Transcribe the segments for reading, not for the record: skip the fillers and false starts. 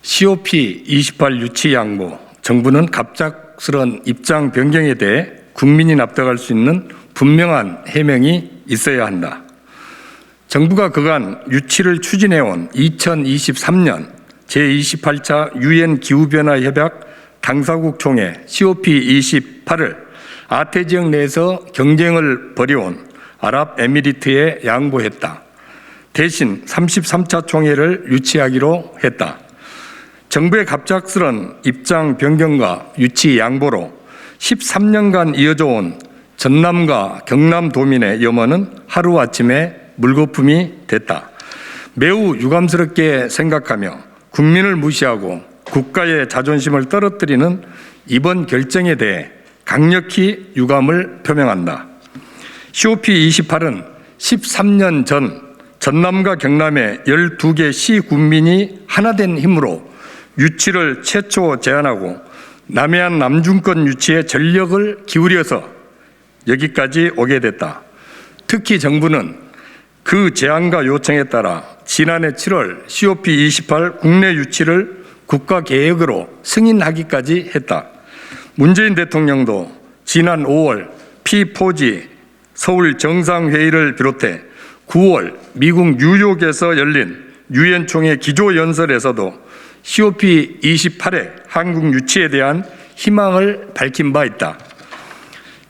COP28 유치 양보, 정부는 갑작스런 입장 변경에 대해 국민이 납득할 수 있는 분명한 해명이 있어야 한다. 정부가 그간 유치를 추진해온 2023년 제28차 유엔 기후변화 협약 당사국 총회 COP28을 아태 지역 내에서 경쟁을 벌여온 아랍에미리트에 양보했다. 대신 33차 총회를 유치하기로 했다. 정부의 갑작스런 입장 변경과 유치 양보로 13년간 이어져 온 전남과 경남 도민의 염원은 하루아침에 물거품이 됐다. 매우 유감스럽게 생각하며 국민을 무시하고 국가의 자존심을 떨어뜨리는 이번 결정에 대해 강력히 유감을 표명한다. COP28은 13년 전 전남과 경남의 12개 시 군민이 하나된 힘으로 유치를 최초 제안하고 남해안 남중권 유치에 전력을 기울여서 여기까지 오게 됐다. 특히 정부는 그 제안과 요청에 따라 지난해 7월 COP28 국내 유치를 국가계획으로 승인하기까지 했다. 문재인 대통령도 지난 5월 P4G 서울 정상회의를 비롯해 9월 미국 뉴욕에서 열린 유엔 총회 기조연설에서도 COP28의 한국 유치에 대한 희망을 밝힌 바 있다.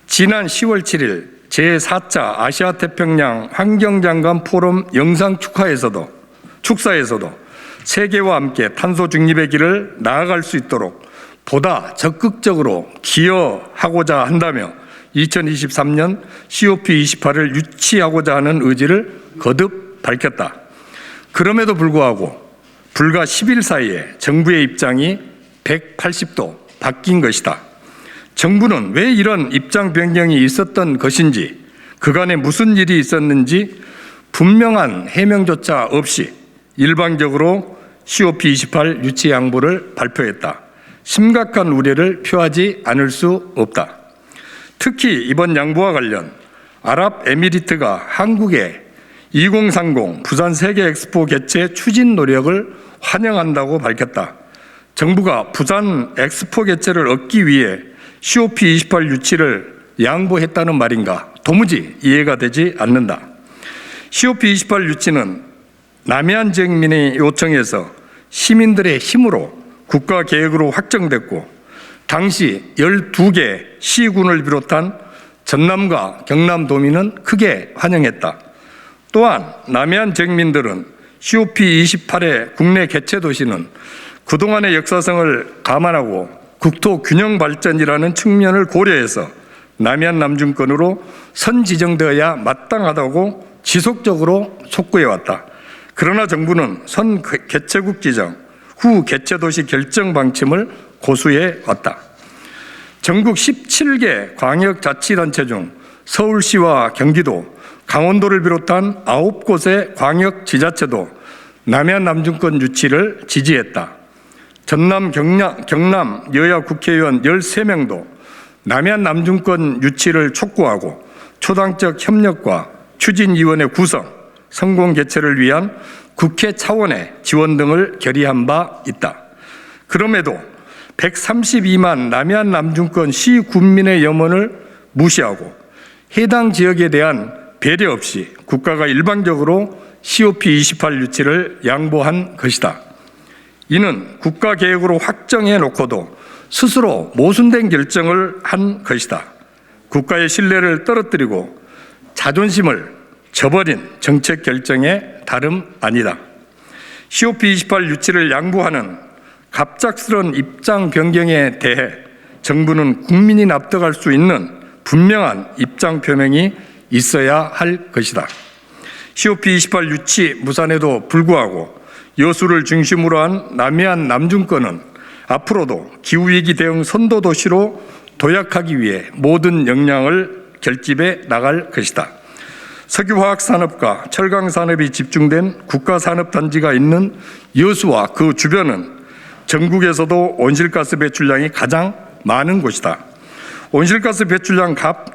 지난 10월 7일 제4차 아시아태평양 환경장관 포럼 영상 축사에서도 세계와 함께 탄소 중립의 길을 나아갈 수 있도록 보다 적극적으로 기여하고자 한다며 2023년 COP28을 유치하고자 하는 의지를 거듭 밝혔다. 그럼에도 불구하고 불과 10일 사이에 정부의 입장이 180도 바뀐 것이다. 정부는 왜 이런 입장 변경이 있었던 것인지, 그간에 무슨 일이 있었는지 분명한 해명조차 없이 일방적으로 COP28 유치 양보를 발표했다. 심각한 우려를 표하지 않을 수 없다. 특히 이번 양보와 관련 아랍에미리트가 한국의 2030 부산 세계 엑스포 개최 추진 노력을 환영한다고 밝혔다. 정부가 부산 엑스포 개최를 얻기 위해 COP28 유치를 양보했다는 말인가 도무지 이해가 되지 않는다. COP28 유치는 남해안 지역민의 요청에서 시민들의 힘으로 국가 계획으로 확정됐고 당시 12개 시군을 비롯한 전남과 경남 도민은 크게 환영했다. 또한 남해안 지역민들은 COP28의 국내 개최 도시는 그동안의 역사성을 감안하고 국토 균형 발전이라는 측면을 고려해서 남해안 남중권으로 선지정되어야 마땅하다고 지속적으로 촉구해왔다. 그러나 정부는 선 개최국 지정, 후 개최도시 결정 방침을 고수해왔다. 전국 17개 광역자치단체 중 서울시와 경기도, 강원도를 비롯한 9곳의 광역지자체도 남해안 남중권 유치를 지지했다. 전남, 경남 여야 국회의원 13명도 남해안 남중권 유치를 촉구하고 초당적 협력과 추진위원회 구성, 성공 개최를 위한 국회 차원의 지원 등을 결의한 바 있다. 그럼에도 132만 남해안 남중권 시 군민의 염원을 무시하고 해당 지역에 대한 배려 없이 국가가 일방적으로 COP28 유치를 양보한 것이다. 이는 국가 계획으로 확정해 놓고도 스스로 모순된 결정을 한 것이다. 국가의 신뢰를 떨어뜨리고 자존심을 저버린 정책 결정에 다름 아니다. COP28 유치를 양보하는 갑작스런 입장 변경에 대해 정부는 국민이 납득할 수 있는 분명한 입장 표명이 있어야 할 것이다. COP28 유치 무산에도 불구하고 여수를 중심으로 한 남해안 남중권은 앞으로도 기후위기 대응 선도도시로 도약하기 위해 모든 역량을 결집해 나갈 것이다. 석유화학산업과 철강산업이 집중된 국가산업단지가 있는 여수와 그 주변은 전국에서도 온실가스 배출량이 가장 많은 곳이다. 온실가스 배출량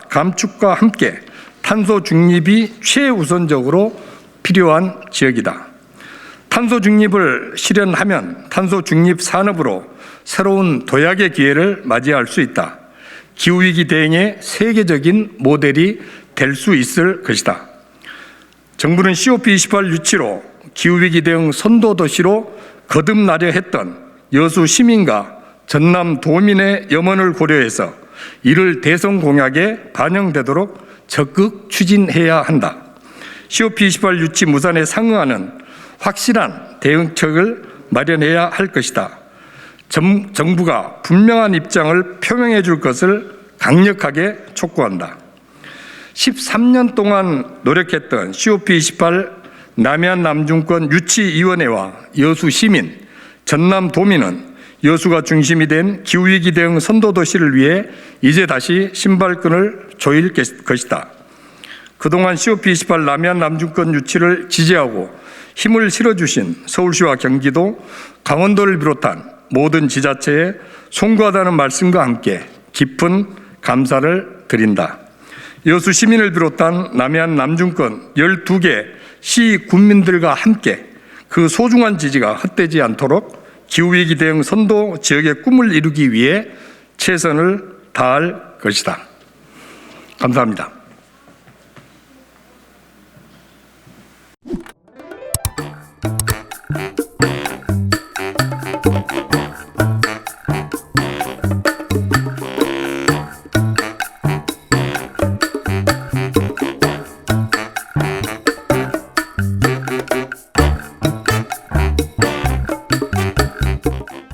감축과 함께 탄소 중립이 최우선적으로 필요한 지역이다. 탄소 중립을 실현하면 탄소 중립 산업으로 새로운 도약의 기회를 맞이할 수 있다. 기후위기 대응의 세계적인 모델이 될 수 있을 것이다. 정부는 COP28 유치로 기후위기 대응 선도도시로 거듭나려 했던 여수 시민과 전남 도민의 염원을 고려해서 이를 대선 공약에 반영되도록 적극 추진해야 한다. COP28 유치 무산에 상응하는 확실한 대응책을 마련해야 할 것이다. 정부가 분명한 입장을 표명해 줄 것을 강력하게 촉구한다. 13년 동안 노력했던 COP28 남해안 남중권 유치위원회와 여수 시민, 전남 도민은 여수가 중심이 된 기후위기 대응 선도도시를 위해 이제 다시 신발끈을 조일 것이다. 그동안 COP28 남해안 남중권 유치를 지지하고 힘을 실어주신 서울시와 경기도, 강원도를 비롯한 모든 지자체에 송구하다는 말씀과 함께 깊은 감사를 드린다. 여수 시민을 비롯한 남해안 남중권 12개 시 군민들과 함께 그 소중한 지지가 헛되지 않도록 기후위기 대응 선도 지역의 꿈을 이루기 위해 최선을 다할 것이다. 감사합니다.